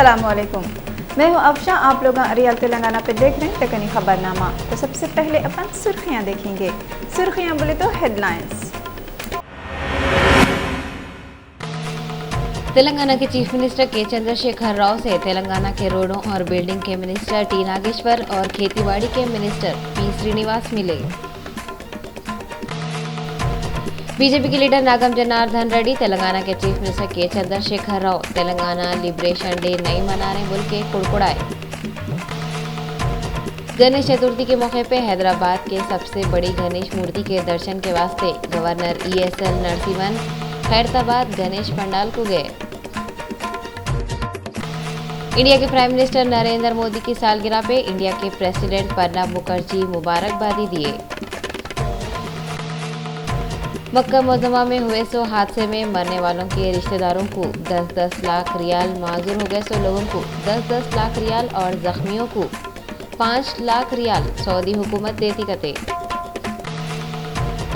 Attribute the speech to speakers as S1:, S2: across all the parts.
S1: अस्सलामुअलैकुम, मैं हूं अफशा। आप लोग रियल तेलंगाना पे देख रहे हैं तकनी खबरनामा। तो सबसे पहले अपन सुर्खियां देखेंगे। सुर्खियां बोले तो हेडलाइंस।
S2: तेलंगाना के चीफ मिनिस्टर के चंद्रशेखर राव से तेलंगाना के रोडों और बिल्डिंग के मिनिस्टर टी नागेश्वर और खेतीबाड़ी के मिनिस्टर पी श्रीनिवास मिले। बीजेपी के लीडर नागम जनार्दन रेड्डी तेलंगाना के चीफ मिनिस्टर के चंद्रशेखर राव तेलंगाना लिबरेशन डे नहीं मना रहे बोल के कुड़कुड़ाए। गणेश चतुर्थी के मौके पे हैदराबाद के सबसे बड़ी गणेश मूर्ति के दर्शन के वास्ते गवर्नर ESL नरसिम्हन खैरताबाद गणेश पंडाल को गए। इंडिया के प्राइम मिनिस्टर नरेंद्र मोदी की सालगिरह पे इंडिया के प्रेसिडेंट प्रणब मुखर्जी मुबारकबादी दिए। मक्का मुअज़्ज़मा में हुए हादसे में मरने वालों के रिश्तेदारों को 10-10 लाख रियाल मंजूर हो गए। लोगों को 10-10 लाख रियाल और जख्मियों को 5 लाख रियाल सऊदी हुकूमत देती कते।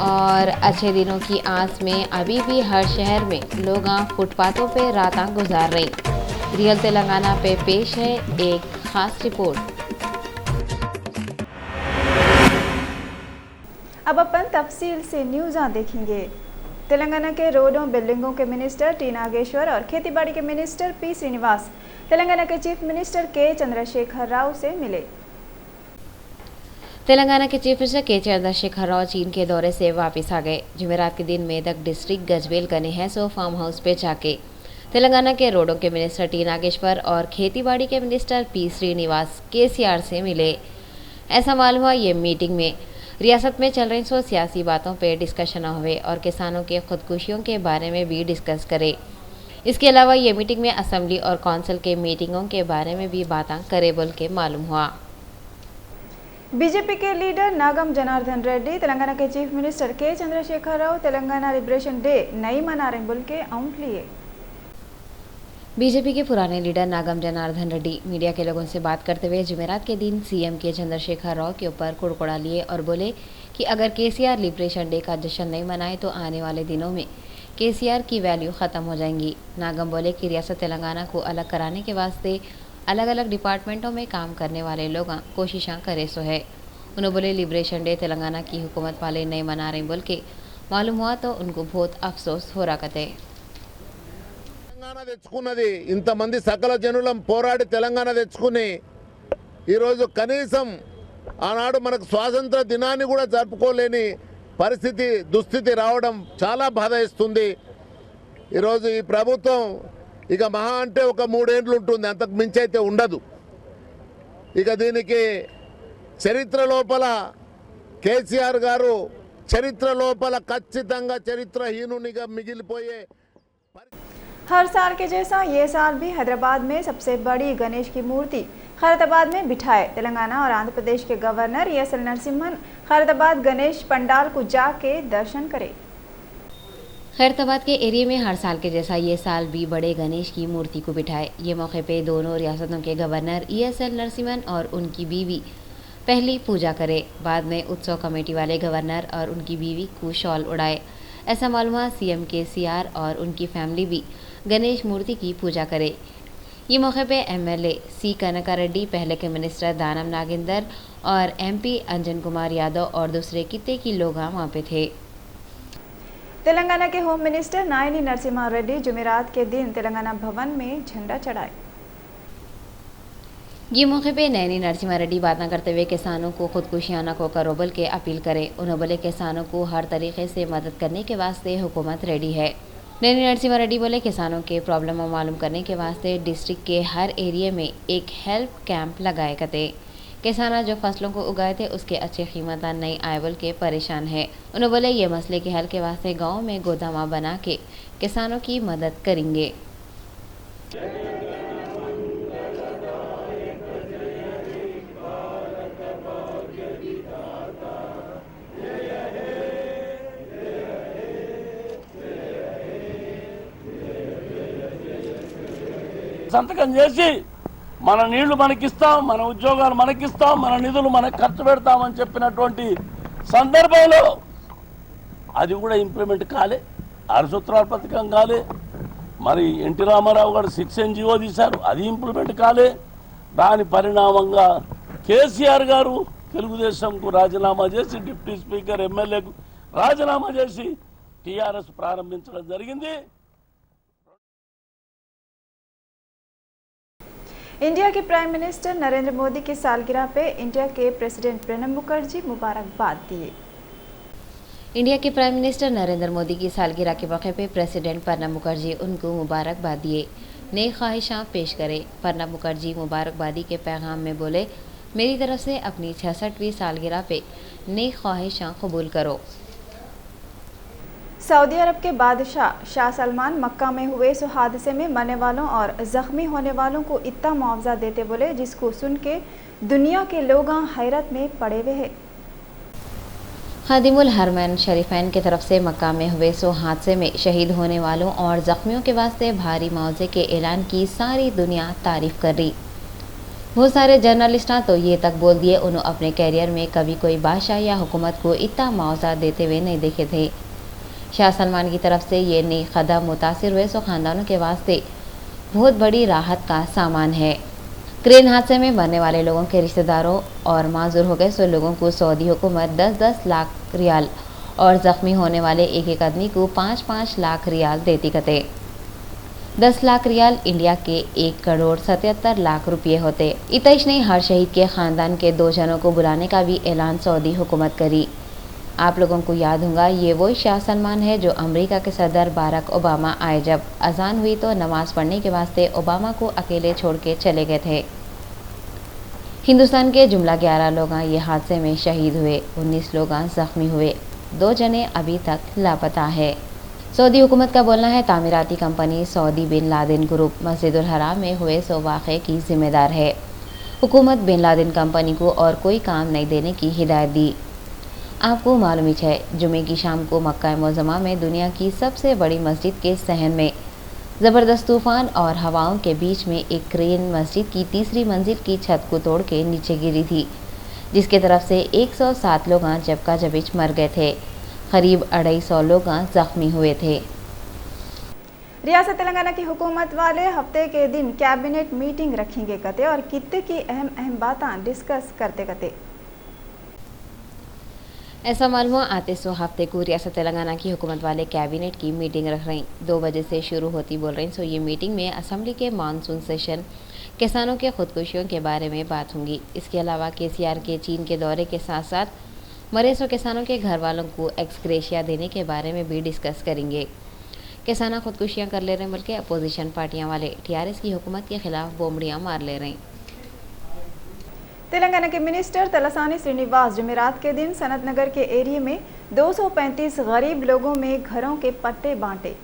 S2: और अच्छे दिनों की आस में अभी भी हर शहर में लोग फुटपाथों पे रातां गुजार रहे। रियल तेलंगाना पे पेश है एक खास रिपोर्ट।
S1: अब अपन तफसील से न्यूज़ देखेंगे। तेलंगाना के रोडों बिल्डिंगों के मिनिस्टर टी नागेश्वर और खेतीबाड़ी के मिनिस्टर पी श्रीनिवास तेलंगाना के चीफ मिनिस्टर के चंद्रशेखर राव से मिले।
S2: तेलंगाना के चीफ मिनिस्टर के चंद्रशेखर राव चीन के दौरे से वापस आ गए। जुमेरात के दिन मेदक डिस्ट्रिक्ट गजबेल गने हैसो फार्म हाउस पे जाके तेलंगाना के रोडों के मिनिस्टर टी नागेश्वर और खेतीबाड़ी के मिनिस्टर पी श्रीनिवास KCR से मिले। ऐसा मालूम हुआ ये मीटिंग में रियासत में चल रही सियासी बातों पे डिस्कशन हुए और किसानों के खुदकुशियों के बारे में भी डिस्कस करे। इसके अलावा ये मीटिंग में असेंबली और काउंसिल के मीटिंगों के बारे में भी बातें करे बोल के मालूम हुआ।
S1: बीजेपी के लीडर नागम जनार्दन रेड्डी तेलंगाना के चीफ मिनिस्टर के चंद्रशेखर राव तेलंगाना लिबरेशन डे नहीं मना रहे बोल के आउट लिए।
S2: बीजेपी के पुराने लीडर नागम जनार्दन रेड्डी मीडिया के लोगों से बात करते हुए जुमेरात के दिन CM के चंद्रशेखर राव के ऊपर कुड़कुड़ा लिए और बोले कि अगर KCR लिबरेशन डे का जश्न नहीं मनाए तो आने वाले दिनों में KCR की वैल्यू ख़त्म हो जाएंगी। नागम बोले कि रियासत तेलंगाना को अलग कराने के वास्ते अलग अलग डिपार्टमेंटों में काम करने वाले लोग कोशिशें करे सो है। उन्होंने बोले लिबरेशन डे तेलंगाना की हुकूमत वाले नहीं मना रहे बोल के मालूम हुआ तो उनको बहुत अफसोस हो रहा कहते।
S3: తెలంగాణ తెచ్చుకున్నది ఇంతమంది సకల జనులం పోరాడి తెలంగాణ తెచ్చుకుని ఈరోజు కనీసం ఆనాడు మనకు స్వాతంత్ర దినాన్ని కూడా జరుపుకోలేని పరిస్థితి దుస్థితి రావడం చాలా బాధ ఇస్తుంది। ఈరోజు ఈ ప్రభుత్వం ఇక మహా అంటే ఒక 3 ఏళ్ళు ఉంటుంది, అంతకు మించి అయితే ఉండదు। ఇక దీనికి చరిత్ర లోపల KCR గారు చరిత్ర లోపల ఖచ్చితంగా చరిత్రహీనునిగా మిగిలిపోయే।
S1: हर साल के जैसा ये साल भी हैदराबाद में सबसे बड़ी गणेश की मूर्ति खैरताबाद में बिठाए। तेलंगाना और आंध्र प्रदेश के गवर्नर ESL नरसिम्हन खैरताबाद गणेश पंडाल को जाके दर्शन करे।
S2: खैरताबाद के एरिया में हर साल के जैसा ये साल भी बड़े गणेश की मूर्ति को बिठाए। ये मौके पे दोनों रियासतों के गवर्नर ESL नरसिम्हन और उनकी बीवी पहली पूजा करे। बाद में उत्सव कमेटी वाले गवर्नर और उनकी बीवी को शॉल उड़ाए। ऐसा मालूम हुआ CM KCR और उनकी फैमिली भी गणेश मूर्ति की पूजा करे। ये मौके पे MLA C कनका रेड्डी, पहले के मिनिस्टर दानम नागेंदर और MP अंजन कुमार यादव और दूसरे कितने की लोग वहाँ पे थे।
S1: तेलंगाना के होम मिनिस्टर नायनी नरसिम्हा रेड्डी जुमेरात के दिन तेलंगाना भवन में झंडा चढ़ाए।
S2: ये मौके पे नैनी नरसिम्हा रेड्डी बातें करते हुए किसानों को खुदकुशियां न को करो बोल के अपील करे। उन्होंने बोले किसानों को हर तरीके से मदद करने के वास्ते हुकूमत रेडी है। नैनी नरसिम्हा रेड्डी बोले किसानों के प्रॉब्लम मालूम करने के वास्ते डिस्ट्रिक्ट के हर एरिया में एक हेल्प कैंप लगाए कते। किसान जो फसलों को उगाए थे उसके अच्छे कीमत नहीं आए बोल के परेशान है। उन्होंने बोले ये मसले के हल के वास्ते गाँव में गोदामा बना के किसानों की मदद करेंगे।
S4: సంతకం చేసి మన నీళ్లు మనకిస్తాం, మన ఉద్యోగాలు మనకిస్తాం, మన నిధులు మనకు ఖర్చు పెడతామని చెప్పినటువంటి సందర్భంలో అది కూడా ఇంప్లిమెంట్ కాలే, 6 సూత్రాల పథకం కాలే, మరి ఎన్టీ రామారావు గారు 6 జీవో తీశారు, అది ఇంప్లిమెంట్ కాలే. దాని పరిణామంగా కేసీఆర్ గారు తెలుగుదేశంకు రాజీనామా చేసి డిప్యూటీ స్పీకర్ ఎమ్మెల్యేకు రాజీనామా చేసి టీఆర్ఎస్ ప్రారంభించడం జరిగింది.
S1: इंडिया के प्राइम मिनिस्टर नरेंद्र मोदी की सालगिरह पे इंडिया के प्रेसिडेंट प्रणब मुखर्जी मुबारकबाद दिए।
S2: इंडिया के प्राइम मिनिस्टर नरेंद्र मोदी की सालगिरह के मौके पे प्रेसिडेंट प्रणब मुखर्जी उनको मुबारकबाद दिए, नई ख्वाहिशां पेश करे। प्रणब मुखर्जी मुबारकबादी के पैगाम में बोले, मेरी तरफ से अपनी 66वीं सालगिरह पे नई ख्वाहिशां कबूल करो।
S1: सऊदी अरब के बादशाह शाह सलमान मक्का में हुए इस हादसे में मरने वालों और जख्मी होने वालों को इतना मुआवजा देते बोले जिसको सुन के दुनिया के लोग हैरत में पड़े हुए हैं।
S2: खादिमुल हरमैन शरीफैन की तरफ से मक्का में हुए इस हादसे में शहीद होने वालों और जख्मियों के वास्ते भारी मुआवजे के ऐलान की सारी दुनिया तारीफ कर रही। बहुत सारे जर्नलिस्टां तो ये तक बोल दिए उन्होंने अपने कैरियर में कभी कोई बादशाह या हुकूमत को इतना मुआवजा देते हुए नहीं देखे थे। शाह सलमान की तरफ से ये नई कदम मुतासिर हुए सो खानदानों के वास्ते बहुत बड़ी राहत का सामान है। क्रेन हादसे में मरने वाले लोगों के रिश्तेदारों और माजूर हो गए सो लोगों को सऊदी हुकूमत 10-10 लाख रियाल और ज़ख्मी होने वाले एक एक आदमी को 5-5 लाख रियाल देती कते। 10 लाख रियाल इंडिया के 1 करोड़ 77 लाख रुपये होते। इतना नहीं, हर शहीद के ख़ानदान के 2 जनों को बुलाने का भी ऐलान सऊदी हुकूमत करी। आप लोगों को याद होगा ये वही शाह सलमान है जो अमेरिका के सदर बाराक ओबामा आए जब अजान हुई तो नमाज पढ़ने के वास्ते ओबामा को अकेले छोड़ के चले गए थे। हिंदुस्तान के जुमला 11 लोग ये हादसे में शहीद हुए, 19 लोग जख्मी हुए, 2 जने अभी तक लापता है। सऊदी हुकूमत का बोलना है तामीराती company Saudi bin Laden group मस्जिदुल हराम में हुए सो वाक़े की जिम्मेदार है। हुकूमत बिन लादेन कंपनी को और कोई काम नहीं देने की हिदायत दी। आपको मालूम ही है जुमे की शाम को मक्का मुअज़्ज़मा में दुनिया की सबसे बड़ी मस्जिद के सहन में ज़बरदस्त तूफ़ान और हवाओं के बीच में एक क्रेन मस्जिद की 3री मंजिल की छत को तोड़ के नीचे गिरी थी, जिसके तरफ से 107 लोग जबका जबिच मर गए थे। करीब 250 लोग जख्मी हुए थे।
S1: रियासत तेलंगाना की हुकूमत वाले हफ्ते के दिन कैबिनेट मीटिंग रखेंगे कते और कितने की अहम बातें डिस्कस करते कते।
S2: ऐसा मालूम आते सो हफ्ते को रियासत तेलंगाना की हुकूमत वाले कैबिनेट की मीटिंग रख रही, 2 बजे से शुरू होती बोल रही। सो ये मीटिंग में असम्बली के मानसून सेशन, किसानों के खुदकुशियों के बारे में बात होंगी। इसके अलावा केसीआर के चीन के दौरे के साथ साथ मरे सो किसानों के घर वालों को एक्सग्रेशिया देने के बारे में भी डिस्कस करेंगे। किसान खुदकुशियाँ कर ले रहे बल्कि अपोजिशन पार्टियाँ वाले टीआरएस की हुकूमत के खिलाफ बोमड़ियाँ मार ले रहे।
S1: तेलंगाना के मिनिस्टर तलसानी श्रीनिवास जुमेरात के दिन सनत नगर के एरिया में 235 गरीब लोगों में घरों के पट्टे बांटे।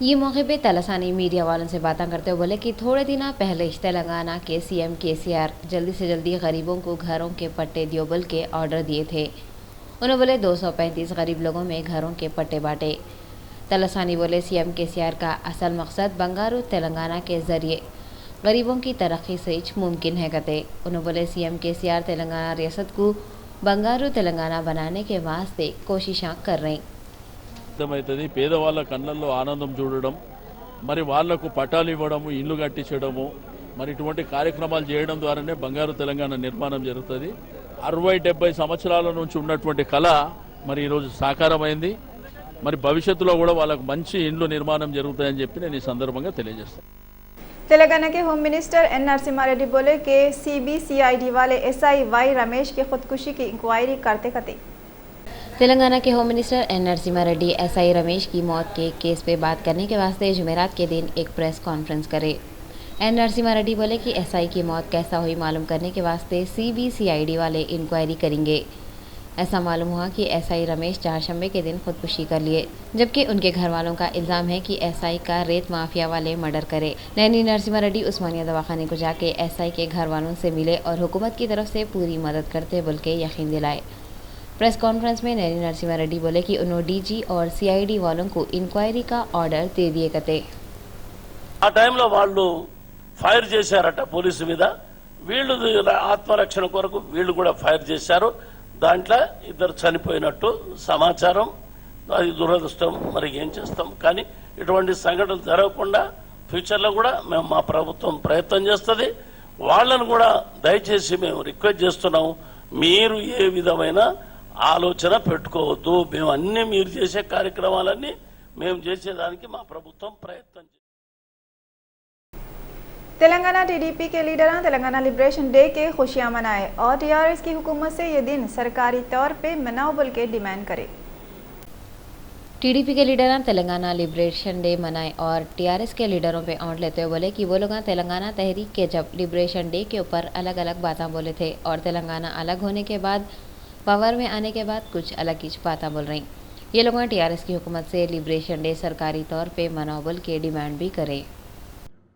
S2: ये मौके पे तलसानी मीडिया वालों से बातें करते हुए बोले कि थोड़े दिन पहले तेलंगाना के सीएम केसीआर जल्दी से जल्दी गरीबों को घरों के पट्टे दियो बोल के ऑर्डर दिए थे। उन्होंने बोले 235 गरीब लोगों में घरों के पट्टे बांटे। तलसानी बोले सीएम केसीआर का असल मकसद बंगारू तेलंगाना के जरिए गरीबों की तरक्की से मुमकिन है कहते। उन्होंने बोले सीएम केसीआर तेलंगाना रियासत को बंगारू तेलंगाना बनाने के वास्ते कोशिशें कर रही।
S4: అర్థమవుతుంది పేదవాళ్ళ కళ్ళల్లో ఆనందం చూడడం, మరి వాళ్లకు పట్టాలు ఇవ్వడము, ఇల్లు కట్టించడము, మరి ఇటువంటి కార్యక్రమాలు చేయడం ద్వారానే బంగారు తెలంగాణ నిర్మాణం జరుగుతుంది. 60-70 సంవత్సరాల నుంచి ఉన్నటువంటి కళ మరి ఈరోజు సాకారమైంది. మరి భవిష్యత్తులో కూడా వాళ్ళకు మంచి ఇండ్లు నిర్మాణం జరుగుతాయని చెప్పి నేను ఈ సందర్భంగా తెలియజేస్తాను।
S1: तेलंगाना के home minister N Narasimha Reddy बोले कि सीबीसीआईडी वाले एसआई वाई रमेश की खुदकुशी की इंक्वायरी करते कते।
S2: तेलंगाना के home minister N Narasimha Reddy SI Ramesh की मौत के केस पे बात करने के वास्ते जुमेरात के दिन एक प्रेस कॉन्फ्रेंस करे। एन नरसिम्हा रेड्डी बोले कि एसआई की मौत कैसा हुई मालूम करने के वास्ते सीबीसीआईडी वाले इंक्वायरी करेंगे। ऐसा मालूम हुआ कि एसआई रमेश चारशंबे के दिन खुदकुशी कर लिए, जबकि उनके घर वालों का इल्ज़ाम है कि एसआई का रेत माफिया वाले मर्डर करे। नैनी नरसिम्हा रेड्डी उस्मानिया दवाखाने को जाके एसआई के घर वालों से मिले और हुकूमत की तरफ से पूरी मदद करते बोल के यकीन दिलाए। प्रेस कॉन्फ्रेंस में नैनी नरसिम्हा रेड्डी बोले कि उन्होंने डीजी और सीआईडी वालों को इंक्वायरी का ऑर्डर दे दिए कते।
S4: ఆ టైంలో వాళ్ళు ఫైర్ చేశారట పోలీసు మీద, వీళ్ళు ఆత్మరక్షణ కొరకు వీళ్ళు కూడా ఫైర్ చేశారు. దాంట్లో 2 చనిపోయినట్టు సమాచారం. అది దురదృష్టం, మరి ఏం చేస్తాం. కానీ
S5: ఇటువంటి సంఘటనలు జరగకుండా ఫ్యూచర్లో కూడా మేము మా ప్రభుత్వం ప్రయత్నం చేస్తుంది. వాళ్ళను కూడా దయచేసి మేము రిక్వెస్ట్ చేస్తున్నాం, మీరు ఏ విధమైన ఆలోచన పెట్టుకోవద్దు. మేము అన్ని మీరు చేసే కార్యక్రమాలన్నీ మేము చేసేదానికి మా ప్రభుత్వం ప్రయత్నం.
S1: तेलंगाना टीडीपी के लीडर तेलंगाना लिबरेशन डे के खुशियां मनाए और टीआरएस की हुकूमत से ये दिन सरकारी तौर पे मनाओ बोल के डिमांड करे।
S2: टीडीपी के लीडर तेलंगाना लिबरेशन डे मनाए और टीआरएस के लीडरों पे आंट लेते हुए बोले कि वो लोग तेलंगाना तहरीक के जब लिबरेशन डे के ऊपर अलग अलग बातें बोले थे और तेलंगाना अलग होने के बाद पावर में आने के बाद कुछ अलग ही बातें बोल रही। ये लोग टीआरएस की हुकूमत से लिबरेशन डे सरकारी तौर पे मनाओ बोल के डिमांड भी करे।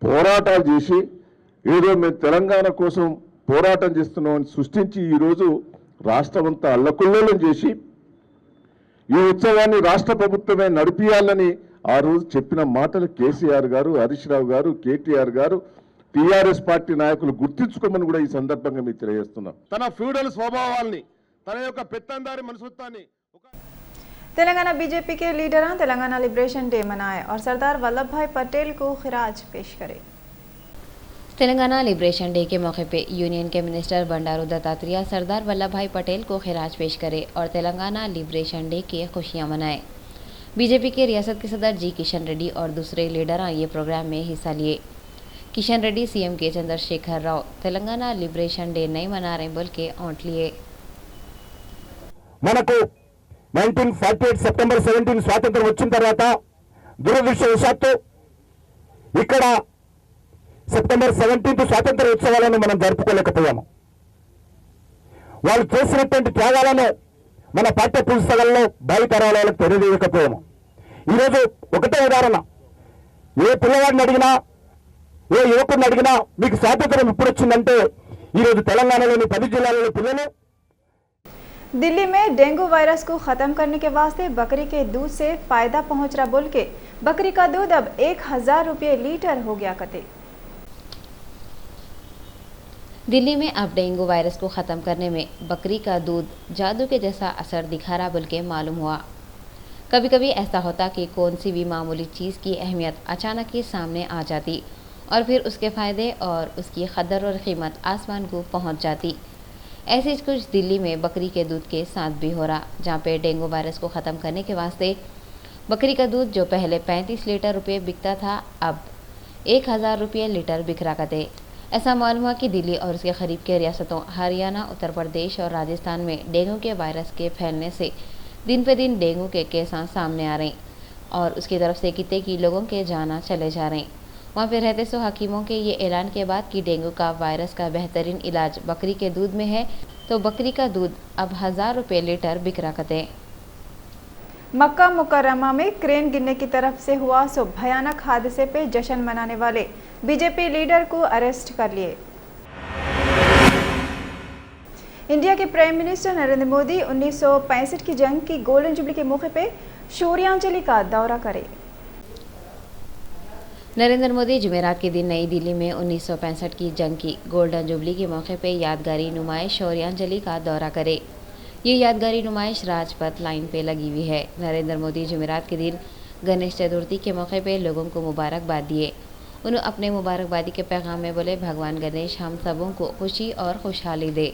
S6: పోరాటాలు చేసి ఏదో మేము తెలంగాణ కోసం పోరాటం చేస్తున్నామని సృష్టించి ఈరోజు రాష్ట్రమంతా అల్లకల్లోలం చేసి ఈ ఉత్సవాన్ని రాష్ట్ర ప్రభుత్వమే నడిపియాలని ఆ రోజు చెప్పిన మాటలు కేసీఆర్ గారు, హరీష్ రావు గారు, కేటీఆర్ గారు, టీఆర్ఎస్ పార్టీ నాయకులు గుర్తించుకోమని కూడా ఈ సందర్భంగా మీకు తెలియజేస్తున్నాం. తన ఫ్యూడల్ స్వభావాల్ని, తన యొక్క పెత్తందారి మనస్తత్వాన్ని
S1: तेलंगाना बीजेपी के लीडर तेलंगाना लिबरेशन डे मनाए और सरदार वल्लभ भाई पटेल को खिराज पेश करे।
S2: तेलंगाना लिबरेशन डे के मौके पे यूनियन के मिनिस्टर बंडारू दत्तात्रेय सरदार वल्लभ भाई पटेल को खिराज पेश करे और तेलंगाना लिबरेशन डे की खुशियां मनाए। बीजेपी के रियासत के सदर जी किशन रेड्डी और दूसरे लीडर ये प्रोग्राम में हिस्सा लिए। किशन रेड्डी सीएम के चंद्रशेखर राव तेलंगाना लिबरेशन डे नहीं मना रहे बोल के औंट लिए।
S7: 1948 సెప్టెంబర్ 17 స్వాతంత్రం వచ్చిన తర్వాత దురదృష్టవశాత్తు ఇక్కడ సెప్టెంబర్ 17 స్వాతంత్ర ఉత్సవాలను మనం జరుపుకోలేకపోయాము. వాళ్ళు చేసినటువంటి త్యాగాలను మన పాఠ్య పుస్తకాల్లో భావితరాలకు తెలియజేయకపోయాము. ఈరోజు ఒకటే ఉదాహరణ, ఏ పిల్లవాడిని అడిగినా, ఏ యువకుడిని అడిగినా మీకు స్వాతంత్రం ఎప్పుడు వచ్చిందంటే ఈరోజు తెలంగాణలోని 10 జిల్లాలలో పిల్లలు
S1: दिल्ली में डेंगू वायरस को खत्म करने के वास्ते बकरी के दूध से फायदा पहुंच रहा बोल के बकरी का दूध अब 1000 रुपये लीटर हो गया कते।
S2: दिल्ली में अब डेंगू वायरस को ख़त्म करने में बकरी का दूध जादू के जैसा असर दिखा रहा बोल के मालूम हुआ। कभी कभी ऐसा होता कि कौन सी भी मामूली चीज़ की अहमियत अचानक ही सामने आ जाती और फिर उसके फ़ायदे और उसकी कदर और कीमत आसमान को पहुंच जाती। ऐसे कुछ दिल्ली में बकरी के दूध के साथ भी हो रहा, जहाँ पे डेंगू वायरस को ख़त्म करने के वास्ते बकरी का दूध जो पहले 35 लीटर रुपये बिकता था अब 1000 रुपये लीटर बिक रहा करते। ऐसा मालूम हुआ कि दिल्ली और उसके करीब के रियासतों हरियाणा, उत्तर प्रदेश और राजस्थान में डेंगू के वायरस के फैलने से दिन पे दिन डेंगू के केसें सामने आ रही और उसकी तरफ से कितने की लोगों के जाना चले जा रहे। वहाँ पे रहते सो हकीमों के ये ऐलान के बाद कि डेंगू का वायरस का बेहतरीन इलाज बकरी के दूध में है, तो बकरी का दूध अब 1000 रुपये लीटर बिक रहा करते।
S1: मक्का मुकर्रमा में क्रेन गिरने की तरफ से हुआ सो भयानक हादसे पे जश्न मनाने वाले बीजेपी लीडर को अरेस्ट कर लिए। इंडिया के प्राइम मिनिस्टर नरेंद्र मोदी 1965 की जंग की गोल्डन जुबली के मौके पे शौर्यांजलि का दौरा करे।
S2: नरेंद्र मोदी जुमेरात के दिन नई दिल्ली में 1965 की जंग की गोल्डन जुबली के मौके पे यादगारी नुमाइश शौर्यांजलि का दौरा करे। ये यादगारी नुमाइश राजपथ लाइन पे लगी हुई है। नरेंद्र मोदी जुमेरात के दिन गणेश चतुर्थी के मौके पे लोगों को मुबारकबाद दिए। उन्होंने अपने मुबारकबादी के पैगाम में बोले, भगवान गणेश हम सबों को खुशी और खुशहाली दे।